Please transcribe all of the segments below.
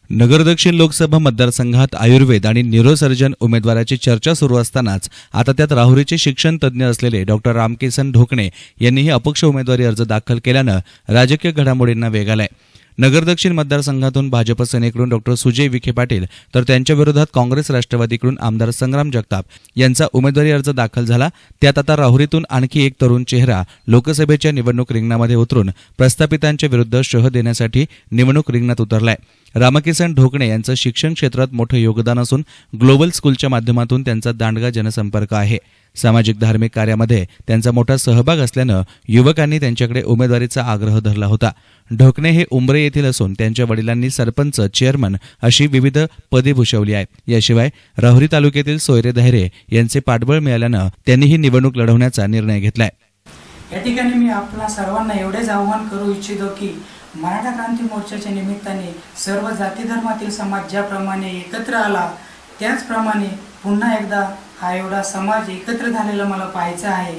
नगर दक्षिण लोकसभा मतदारसंघात आयुर्वेद आणि न्यूरोसर्जन उमेदवाराची चर्चा सुरू असतानाच आता त्यात राहुरीचे शिक्षण तज्ज्ञ असलेले डॉक्टर रामकिसन ढोकणे यांनीही अपक्ष उमेदवारी अर्ज दाखल केल्यानं राजकीय घडामोडींना वेग आलाय। नगर दक्षिण मतदारसंघातून भाजप सेनेकडून डॉक्टर सुजय विखे पाटील तर त्यांच्या विरोधात काँग्रेस राष्ट्रवादीकडून आमदार संग्राम जगताप यांचा उमेदवारी अर्ज दाखल झाला। त्यात आता राहुरीतून आणखी एक तरुण चेहरा लोकसभेच्या निवडणूक रिंगणामध्ये उतरून प्रस्थापितांच्या विरुद्ध शह देण्यासाठी निवडणूक रिंगणात उतरलाय। रामकिसन ढोकणे यांचं शिक्षण क्षेत्रात मोठं योगदान असून ग्लोबल स्कूलच्या माध्यमातून त्यांचा दांडगा जनसंपर्क आहे। सामाजिक धार्मिक कार्यामध्ये त्यांचा मोठा सहभाग असल्यानं युवकांनी त्यांच्याकडे उमेदवारीचा आग्रह धरला होता। ढोकणे हे उंबरे येथील असून त्यांच्या वडिलांनी सरपंच, चेअरमन अशी विविध पदे भूषवली आहेत। याशिवाय राहुरी तालुक्यातील सोयरे दायरे यांचे पाठबळ मिळाल्यानं त्यांनी ही निवडणूक लढवण्याचा निर्णय घेतलाय। या ठिकाणी मी आपल्या सर्वांना एवढेच आवाहन करू इच्छितो की मराठा क्रांती मोर्चाच्या निमित्ताने सर्व जाती धर्मातील समाज ज्याप्रमाणे एकत्र आला त्याचप्रमाणे पुन्हा एकदा हा एवढा समाज एकत्र झालेला मला पाहायचा आहे।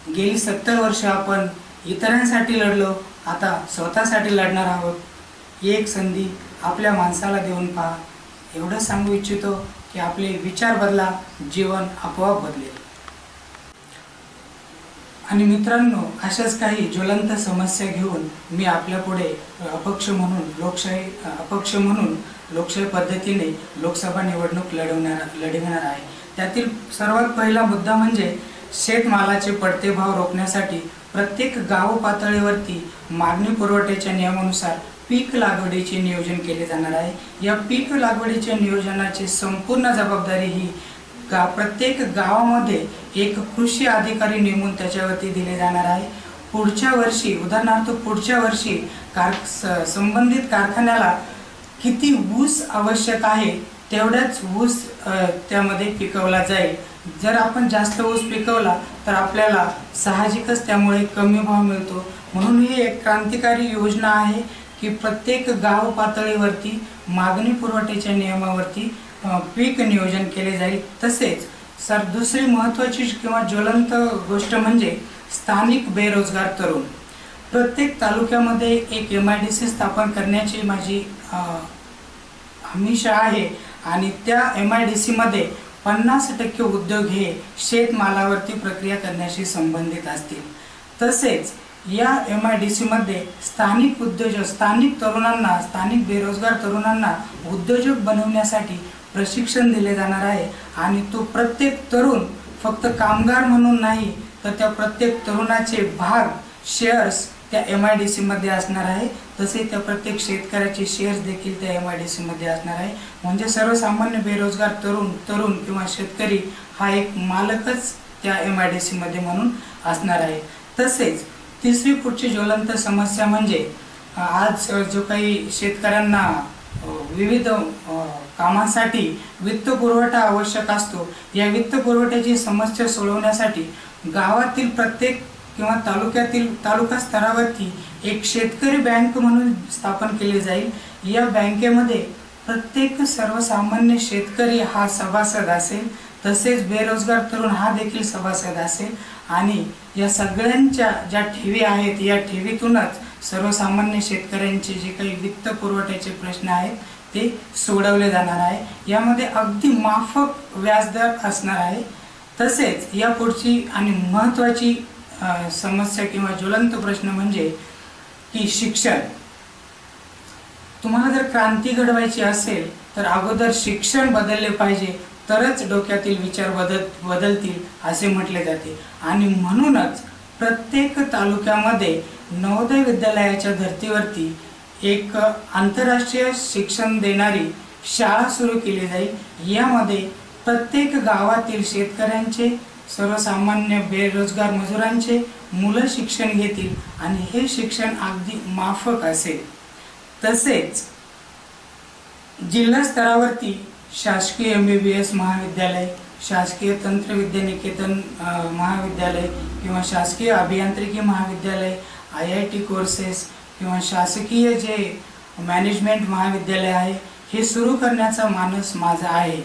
गेली 70 वर्ष आपण इतरांसाठी लढलो, आता स्वतःसाठी लढणार आहोत। एक संधी आपल्या माणसाला देऊन पहा, एवढं सांगू इच्छितो की आपले विचार बदला, जीवन आपोआप बदलेल। आणि मित्रांनो, अशाच काही ज्वलंत समस्या घेऊन मी आपल्या पुढे अपक्ष म्हणून लोकशाही पद्धतीने लोकसभा निवडणूक लढविणार आहे। त्यातील सर्वात पहिला मुद्दा म्हणजे शेतमालाचे पडते भाव रोखण्यासाठी प्रत्येक गाव पातळीवरती मागणी पुरवठ्याच्या नियमानुसार पीक लागवडीचे नियोजन केले जाणार आहे। या पीक लागवडीच्या नियोजनाची संपूर्ण जबाबदारी ही प्रत्येक गावामध्ये एक कृषी अधिकारी नेमून त्याच्यावरती दिले जाणार आहे। पुढच्या वर्षी उदाहरणार्थ पुढच्या वर्षी संबंधित कारखान्याला किती ऊस आवश्यक आहे तेवढाच ऊस त्यामध्ये पिकवला जाईल। जर आपण जास्त ऊस पिकवला तर आपल्याला साहजिकच त्यामुळे कमी भाव मिळतो। म्हणून ही एक क्रांतिकारी योजना आहे की प्रत्येक गाव पातळीवरती मागणी पुरवठ्याच्या नियमावरती पीक नियोजन केले जाईल। तसेच दुसरी महत्त्वाची किंवा ज्वलंत गोष्ट म्हणजे स्थानिक बेरोजगार तरुण। प्रत्येक तालुक्यामध्ये एक MIDC स्थापन करण्याची माझी हमेशा आहे आणि त्या MIDC मध्ये 50% उद्योग हे शेतमालावरती प्रक्रिया करण्याशी संबंधित असतील। तसेच या MIDC मध्ये स्थानिक उद्योजक, स्थानिक तरुणांना, स्थानिक बेरोजगार तरुणांना उद्योजक बनवण्यासाठी प्रशिक्षण दिले जाणार आहे। आणि तो प्रत्येक तरुण फक्त कामगार म्हणून नाही तर त्या प्रत्येक तरुणाचे भाग, शेअर्स त्या MIDC मध्ये असणार आहे। तसे त्या प्रत्येक शेतकऱ्याचे शेअर्स देखील त्या MIDC मध्ये असणार आहे। म्हणजे सर्वसामान्य बेरोजगार तरुण किंवा शेतकरी हा एक मालकच त्या MIDC मध्ये म्हणून असणार आहे। तसेच तिसरी पुढची ज्वलंत समस्या म्हणजे आज जो काही शेतकऱ्यांना विविध कामांसाठी वित्त पुरवठा आवश्यक असतो, या वित्त पुरवठ्याची समस्या सोडवण्यासाठी गावातील प्रत्येक किंवा तालुका स्तरावरती एक शेतकरी बँक म्हणून स्थापन केली जाईल। या बँकेमध्ये प्रत्येक सर्वसामान्य शेतकरी हा सभासद असेल, तसेच बेरोजगार तरुण हा देखील सभासद असेल आणि या सगळ्यांच्या ज्या ठेवी आहेत या ठेवीतूनच सर्वसामान्य शेतकऱ्यांचे जे काही वित्त पुरवठ्याचे प्रश्न आहेत ते सोडवले जाणार आहे। यामध्ये अगदी माफक व्याजदर असणार आहे। तसेच या पुढची आणि महत्त्वाची समस्या किंवा ज्वलंत प्रश्न म्हणजे की शिक्षण। तुम्हाला जर क्रांती घडवायची असेल तर अगोदर शिक्षण बदलले पाहिजे, तरच डोक्यातील विचार बदलतील असे म्हटले जाते। आणि म्हणूनच प्रत्येक तालुक्यामध्ये नवोदय विद्यालयाच्या धर्तीवरती एक आंतरराष्ट्रीय शिक्षण देणारी शाळा सुरू केली जाईल। यामध्ये प्रत्येक गावातील शेतकऱ्यांचे, सर्वसामान्य बेरोजगार मजुरांचे मुलं शिक्षण घेतील आणि हे शिक्षण अगदी माफक असेल। तसेच जिल्हा स्तरावरती शासकीय MBBS महाविद्यालय, शासकीय तंत्रविद्या निकेतन महाविद्यालय किंवा शासकीय अभियांत्रिकी महाविद्यालय, IIT कोर्सेस किंवा शासकीय जे मॅनेजमेंट महाविद्यालय आहे हे सुरू करण्याचा मानस माझा आहे।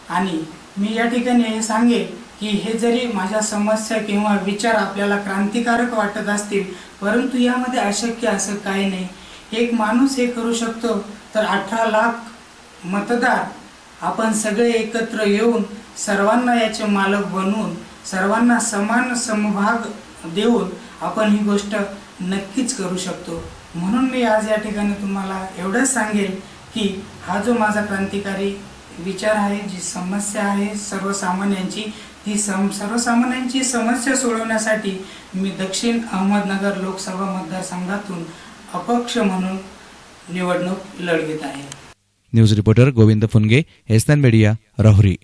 आणि मी या ठिकाणी हे सांगेल की हे जरी माझ्या समस्या किंवा विचार आपल्याला क्रांतिकारक वाटत असतील, परंतु यामध्ये अशक्य असं काही नाही। एक माणूस हे करू शकतो तर 18 लाख मतदार आपण सगळे एकत्र येऊन सर्वांना याचे मालक बनवून सर्वांना समान समभाग देऊन आपण ही गोष्ट नक्कीच करू शकतो. म्हणून मी आज या ठिकाणी तुम्हाला एवढंच सांगेल की हा जो माझा क्रांतिकारी विचार आहे, जी समस्या आहे सर्वसामान्यांची, ती सर्वसामान्यांची समस्या सोडवण्यासाठी मी दक्षिण अहमदनगर लोकसभा मतदारसंघातून अपक्ष म्हणून निवडणूक लढवित आहे. News reporter Govind Phunge, SN media, Rahuri.